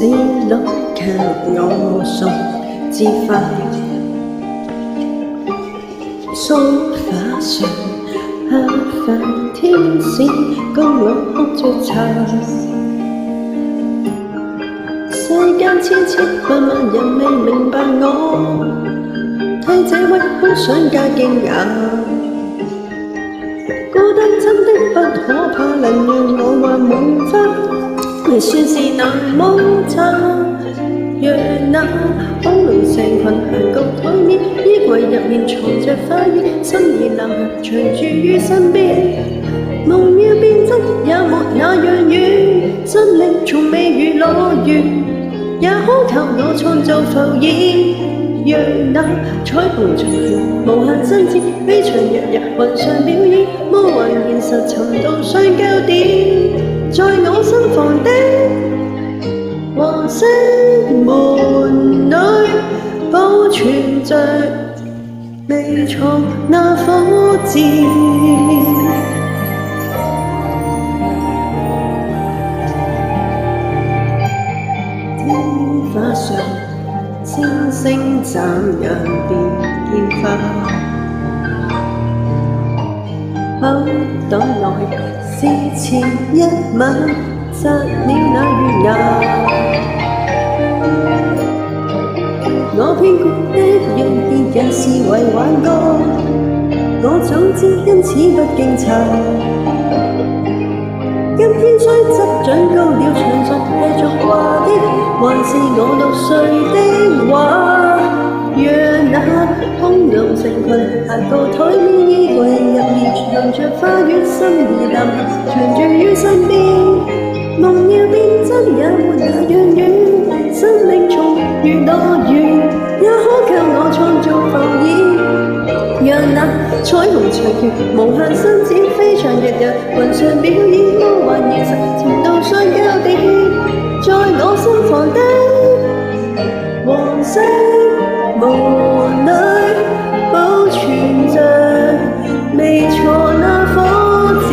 是樂劇我送之花，梳化上下凡天使供我喝着茶。世間千千萬萬人未明白我，替這位空想加驚訝。孤單真的不可怕，能讓我還夢花，未算是那麼差。若那空靈成群行到台面，衣櫃入面藏着花園，心儀男孩常駐於身邊。夢要變真也沒那樣遠，生命從未如樂園，也可靠我創造浮現。讓那彩虹隨緣無限伸展，飛翔日日雲上表演，魔幻現實尋到相交點，在我心房的黃色門裏保存着未藏那火箭。天花上星星眨眼變煙花，口袋內是前一晚摘了那月牙。我偏覺的樣變也是為玩歌，我早知因此不驚詫。今天雖執長高了，長熟繼續掛的，還是我6歲的畫。讓那空流成群行到台面，衣櫃入面藏着花園，心儀男孩常駐於身邊。夢要變真也沒那樣遠，生命從如樂園，也可靠我創造浮現。讓那彩虹隨緣無限伸展，飛翔日日雲上表演，魔幻現實尋到相交點，在我心房的黃色門裏保存着未錯那火箭。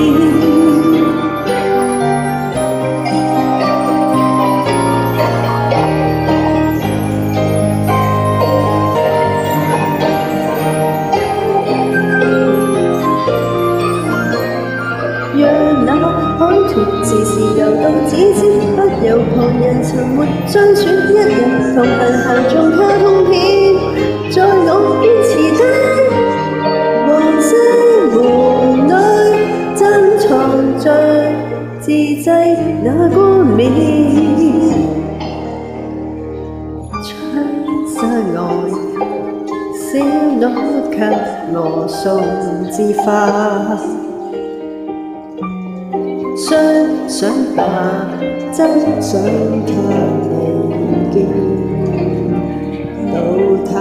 讓那海豚時時游到指尖，不由旁人沉沒，相選一人同行行做卡通片，在我堅持的黃色門裏珍藏着自製那冠冕。窗紗外小鹿給我送枝花，想想吧，真想給你見到他。